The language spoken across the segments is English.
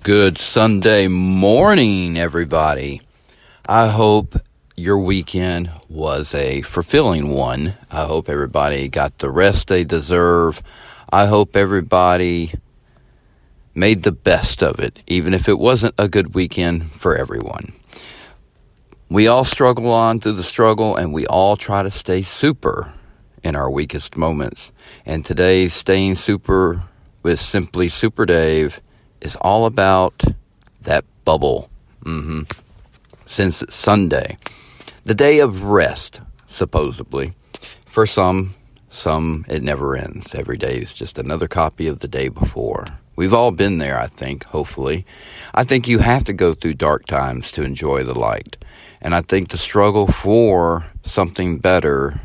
Good Sunday morning, everybody. I hope your weekend was a fulfilling one. I hope everybody got the rest they deserve. I hope everybody made the best of it, even if it wasn't a good weekend for everyone. We all struggle on through the struggle, and we all try to stay super in our weakest moments. And today's Staying Super with SimplySuperDave is all about that bubble. Since it's Sunday, the day of rest, supposedly. For some it never ends. Every day is just another copy of the day before. We've all been there, I think, hopefully. I think you have to go through dark times to enjoy the light. And I think the struggle for something better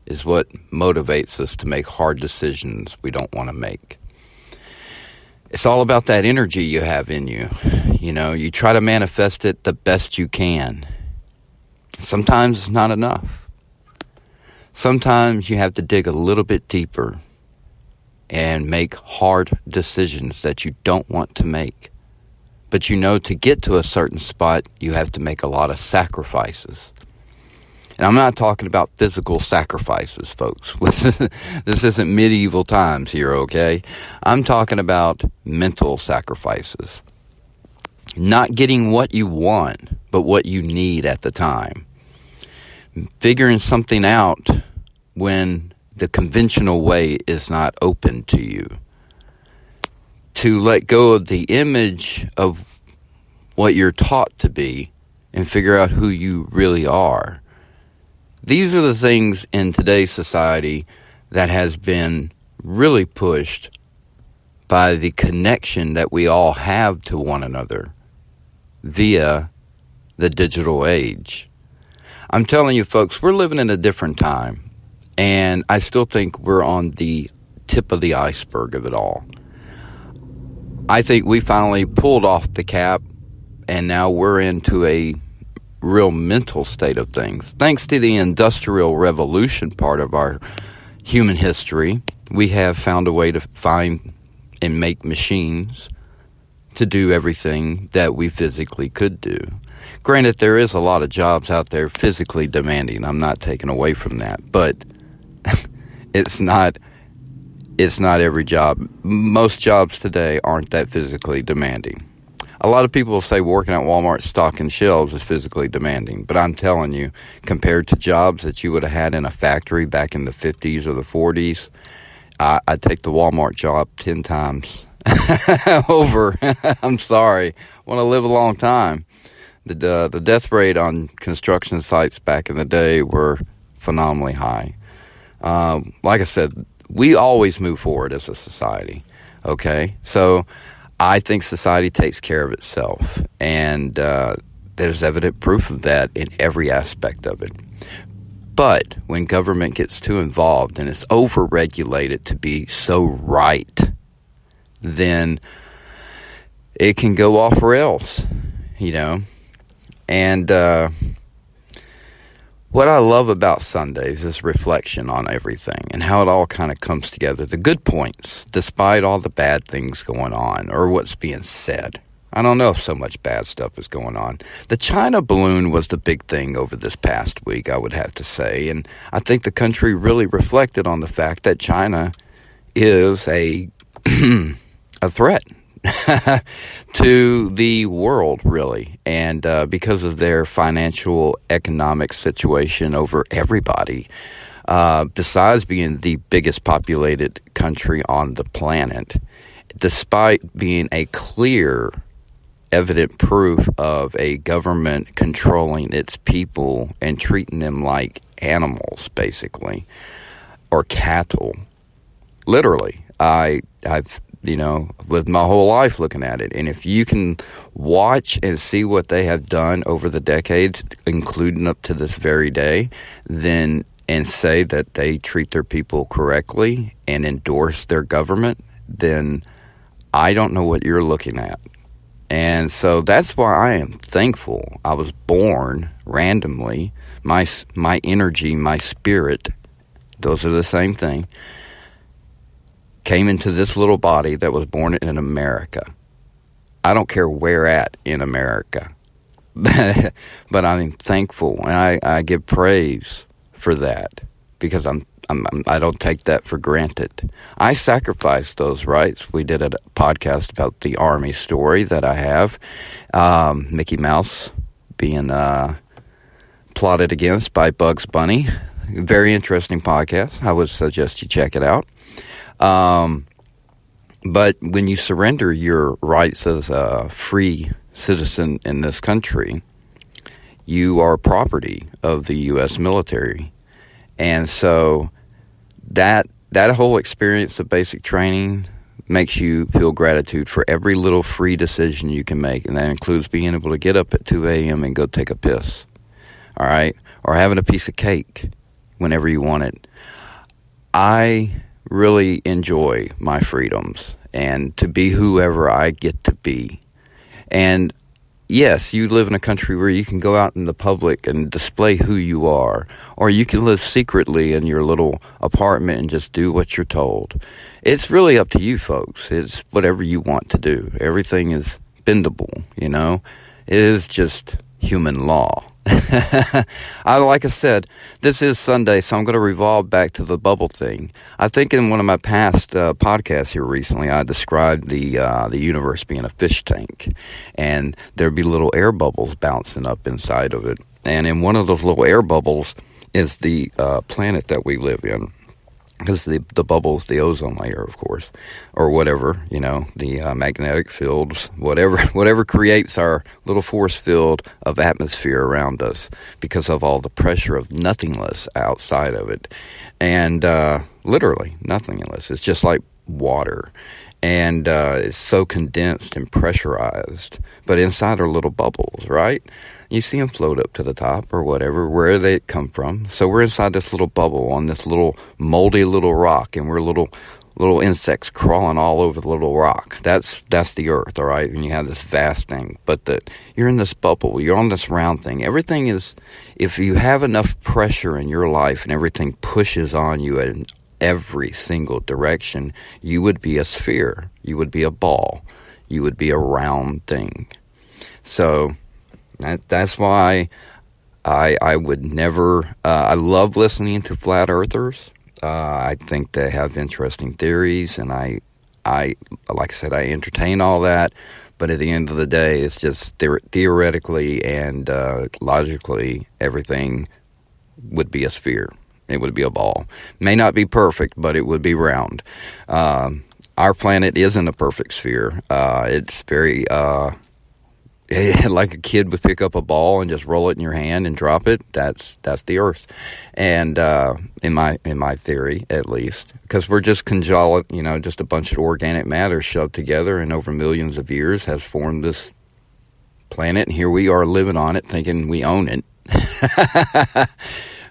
is what motivates us to make hard decisions we don't want to make. It's all about that energy you have in you. You know, you try to manifest it the best you can. Sometimes it's not enough. Sometimes you have to dig a little bit deeper and make hard decisions that you don't want to make. But you know, to get to a certain spot, you have to make a lot of sacrifices. And I'm not talking about physical sacrifices, folks. This isn't medieval times here, okay? I'm talking about mental sacrifices. Not getting what you want, but what you need at the time. Figuring something out when the conventional way is not open to you. To let go of the image of what you're taught to be and figure out who you really are. These are the things in today's society that has been really pushed by the connection that we all have to one another via the digital age. I'm telling you, folks, we're living in a different time, and I still think we're on the tip of the iceberg of it all. I think we finally pulled off the cap, and now we're into a real mental state of things. Thanks to the Industrial Revolution part of our human history, we have found a way to find and make machines to do everything that we physically could do. Granted, there is a lot of jobs out there physically demanding. I'm not taking away from that, but it's not every job. Most jobs today aren't that physically demanding. A lot of people will say working at Walmart stocking shelves is physically demanding, but I'm telling you, compared to jobs that you would have had in a factory back in the 50s or the 40s, I'd take the Walmart job 10 times over. I'm sorry. I want to live a long time. The death rate on construction sites back in the day were phenomenally high. Like I said, we always move forward as a society, okay? So I think society takes care of itself, and there's evident proof of that in every aspect of it. But when government gets too involved and it's over-regulated to be so right, then it can go off rails, you know. And what I love about Sundays is reflection on everything and how it all kind of comes together. The good points, despite all the bad things going on or what's being said. I don't know if so much bad stuff is going on. The China balloon was the big thing over this past week, I would have to say. And I think the country really reflected on the fact that China is a threat to the world, really, and because of their financial economic situation over everybody, besides being the biggest populated country on the planet, despite being a clear evident proof of a government controlling its people and treating them like animals, basically, or cattle. Literally, I've lived my whole life looking at it. And if you can watch and see what they have done over the decades, including up to this very day, then and say that they treat their people correctly and endorse their government, then I don't know what you're looking at. And so that's why I am thankful I was born randomly. My energy, my spirit, those are the same thing, came into this little body that was born in America. I don't care where at in America. But I'm thankful, and I give praise for that, because I don't take that for granted. I sacrifice those rights. We did a podcast about the Army story that I have, Mickey Mouse being plotted against by Bugs Bunny. Very interesting podcast. I would suggest you check it out. But when you surrender your rights as a free citizen in this country, you are property of the U.S. military. And so that whole experience of basic training makes you feel gratitude for every little free decision you can make. And that includes being able to get up at 2 a.m. and go take a piss. All right? Or having a piece of cake whenever you want it. I really enjoy my freedoms and to be whoever I get to be. And yes, you live in a country where you can go out in the public and display who you are, or you can live secretly in your little apartment and just do what you're told. It's really up to you, folks. It's whatever you want to do. Everything is bendable, you know. It is just human law. Like I said, this is Sunday, so I'm going to revolve back to the bubble thing. I think in one of my past podcasts here recently, I described the universe being a fish tank, and there'd be little air bubbles bouncing up inside of it. And in one of those little air bubbles is the planet that we live in. Because the bubble is the ozone layer, of course, or whatever, you know, the magnetic fields, whatever creates our little force field of atmosphere around us because of all the pressure of nothingness outside of it. And literally nothingness. It's just like water. And it's so condensed and pressurized. But inside are little bubbles, right? You see them float up to the top or whatever, where they come from. So we're inside this little bubble on this little moldy little rock, and we're little insects crawling all over the little rock. That's the earth, all right? And you have this vast thing. But you're in this bubble. You're on this round thing. Everything is, if you have enough pressure in your life and everything pushes on you in every single direction, you would be a sphere. You would be a ball. You would be a round thing. So that's why I would never, I love listening to flat earthers. I think they have interesting theories, and I like I said, I entertain all that. But at the end of the day, it's just theoretically and logically, everything would be a sphere. It would be a ball. May not be perfect, but it would be round. Our planet isn't a perfect sphere. It's very like a kid would pick up a ball and just roll it in your hand and drop it. That's the Earth, and in my theory, at least, because we're just just a bunch of organic matter shoved together, and over millions of years has formed this planet. And here we are living on it, thinking we own it,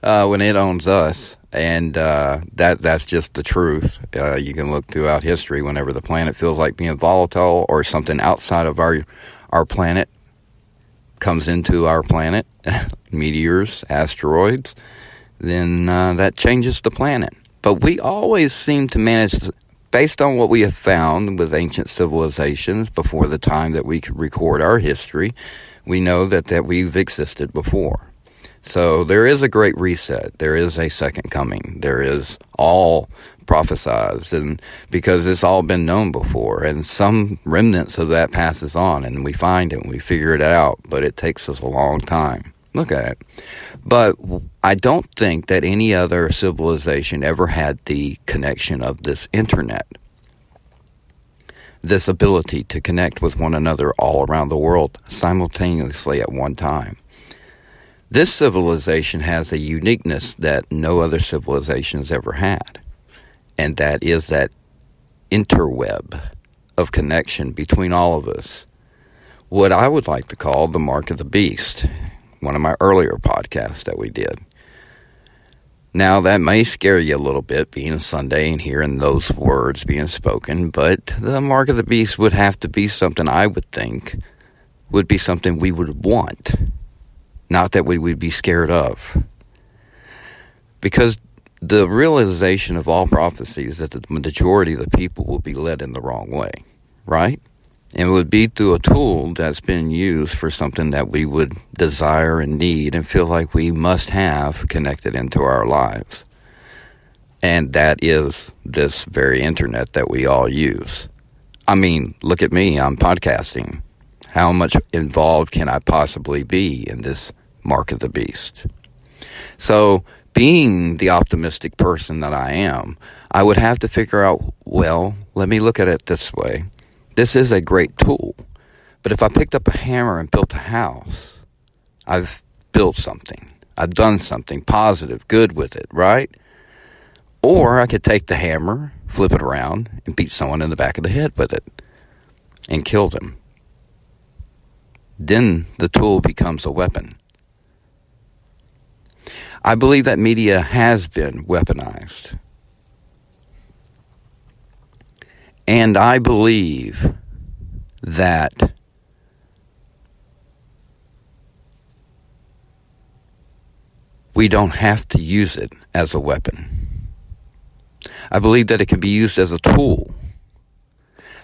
when it owns us. And that's just the truth. You can look throughout history. Whenever the planet feels like being volatile, or something outside of our planet comes into our planet, meteors, asteroids, then that changes the planet. But we always seem to manage, based on what we have found with ancient civilizations before the time that we could record our history, we know that we've existed before. So there is a great reset. There is a second coming. There is all prophesized, and because it's all been known before, and some remnants of that passes on, and we find it and we figure it out, but it takes us a long time. Look at it. But I don't think that any other civilization ever had the connection of this internet, this ability to connect with one another all around the world simultaneously at one time. This civilization has a uniqueness that no other civilization has ever had. And that is that interweb of connection between all of us. What I would like to call the mark of the beast. One of my earlier podcasts that we did. Now, that may scare you a little bit, being a Sunday and hearing those words being spoken. But the mark of the beast would have to be something, I would think, would be something we would want. Not that we would be scared of. Because the realization of all prophecies is that the majority of the people will be led in the wrong way, right? And it would be through a tool that's been used for something that we would desire and need and feel like we must have connected into our lives. And that is this very internet that we all use. I mean, look at me, I'm podcasting. How much involved can I possibly be in this mark of the beast? So, being the optimistic person that I am, I would have to figure out, well, let me look at it this way. This is a great tool. But if I picked up a hammer and built a house, I've built something. I've done something positive, good with it, right? Or I could take the hammer, flip it around, and beat someone in the back of the head with it and kill them. Then the tool becomes a weapon. I believe that media has been weaponized. And I believe that we don't have to use it as a weapon. I believe that it can be used as a tool.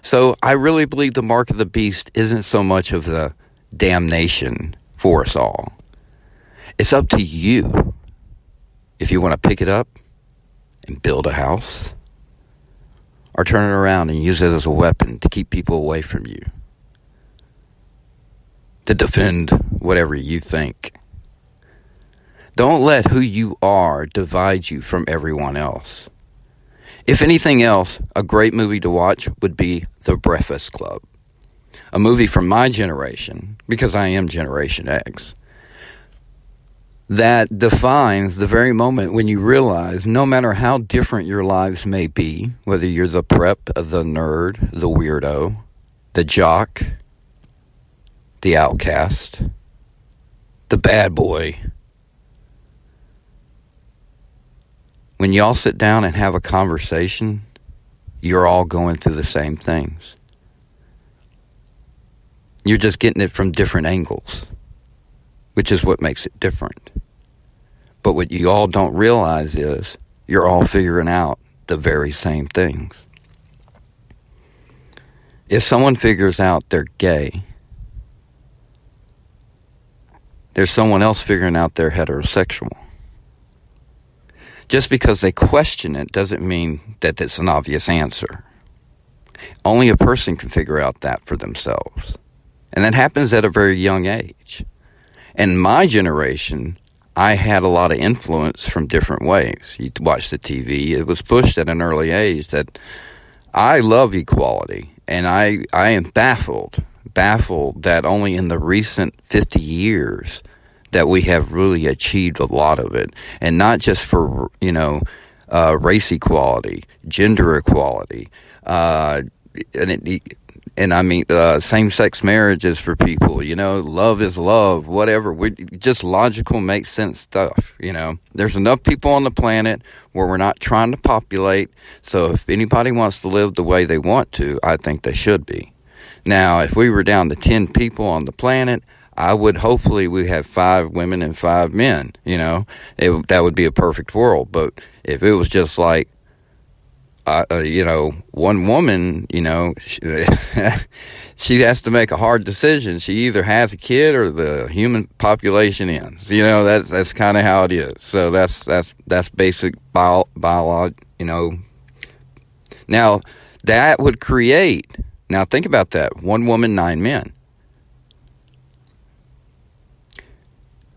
So I really believe the mark of the beast isn't so much of the damnation for us all. It's up to you if you want to pick it up and build a house, or turn it around and use it as a weapon to keep people away from you, to defend whatever you think. Don't let who you are divide you from everyone else. If anything else, a great movie to watch would be The Breakfast Club, a movie from my generation, because I am Generation X, that defines the very moment when you realize no matter how different your lives may be, whether you're the prep, the nerd, the weirdo, the jock, the outcast, the bad boy, when y'all sit down and have a conversation, you're all going through the same things. You're just getting it from different angles, which is what makes it different. But what you all don't realize is you're all figuring out the very same things. If someone figures out they're gay, there's someone else figuring out they're heterosexual. Just because they question it doesn't mean that it's an obvious answer. Only a person can figure out that for themselves. And that happens at a very young age. In my generation, I had a lot of influence from different ways. You watch the TV, it was pushed at an early age that I love equality. And I am baffled that only in the recent 50 years that we have really achieved a lot of it. And not just for, race equality, gender equality, and I mean, same-sex marriages for people, love is love, whatever. Just logical, makes sense stuff, There's enough people on the planet where we're not trying to populate. So if anybody wants to live the way they want to, I think they should be. Now, if we were down to 10 people on the planet, hopefully we have 5 women and 5 men, that would be a perfect world. But if it was just like, one woman, she has to make a hard decision. She either has a kid or the human population ends. That's kind of how it is. So that's basic biology. Now that would create. Now think about that: 1 woman, 9 men.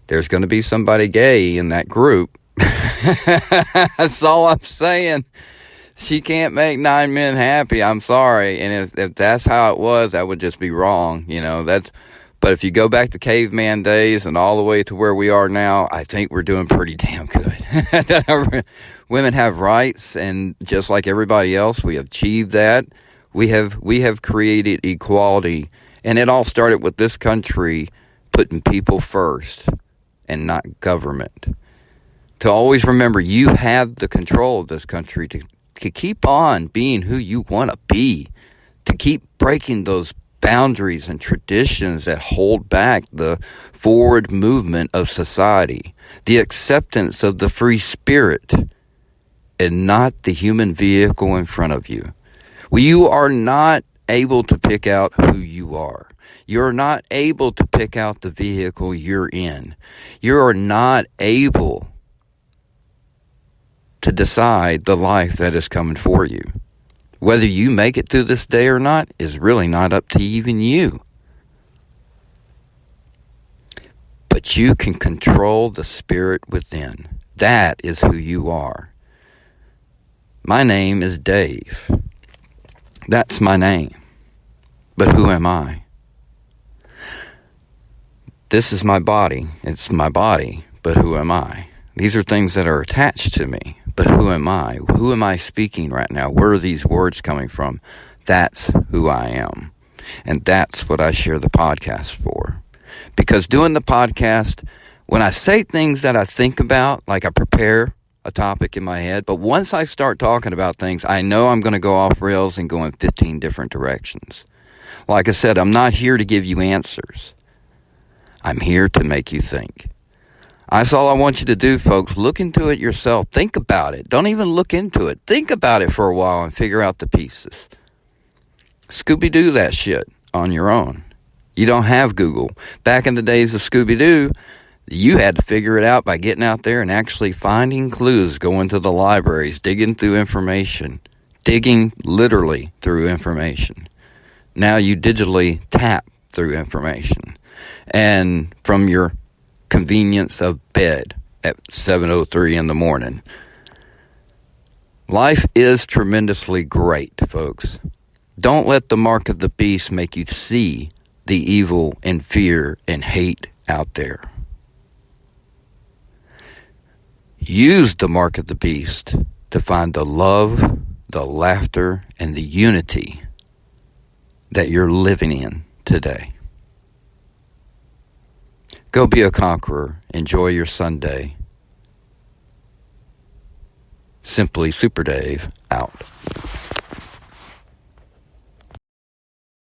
There's going to be somebody gay in that group. That's all I'm saying. She can't make 9 men happy. I'm sorry. And if that's how it was, that would just be wrong. But if you go back to caveman days and all the way to where we are now, I think we're doing pretty damn good. Women have rights, and just like everybody else, we have achieved that. We have created equality, and it all started with this country putting people first and not government. To always remember, you have the control of this country to keep on being who you want to be, to keep breaking those boundaries and traditions that hold back the forward movement of society, the acceptance of the free spirit and not the human vehicle in front of you. You are not able to pick out who you are. You're not able to pick out the vehicle you're in. You are not able to decide the life that is coming for you. Whether you make it through this day or not is really not up to even you. But you can control the spirit within. That is who you are. My name is Dave. That's my name. But who am I? This is my body. It's my body. But who am I? These are things that are attached to me. But who am I? Who am I speaking right now? Where are these words coming from? That's who I am. And that's what I share the podcast for. Because doing the podcast, when I say things that I think about, like I prepare a topic in my head, but once I start talking about things, I know I'm going to go off rails and go in 15 different directions. Like I said, I'm not here to give you answers. I'm here to make you think. That's all I want you to do, folks. Look into it yourself. Think about it. Don't even look into it. Think about it for a while and figure out the pieces. Scooby-Doo that shit on your own. You don't have Google. Back in the days of Scooby-Doo, you had to figure it out by getting out there and actually finding clues, going to the libraries, digging through information, digging literally through information. Now you digitally tap through information. And from your convenience of bed at 7:03 in the morning. Life is tremendously great, folks. Don't let the mark of the beast make you see the evil and fear and hate out there. Use the mark of the beast to find the love, the laughter, and the unity that you're living in today. Go be a conqueror. Enjoy your Sunday. SimplySuperDave out.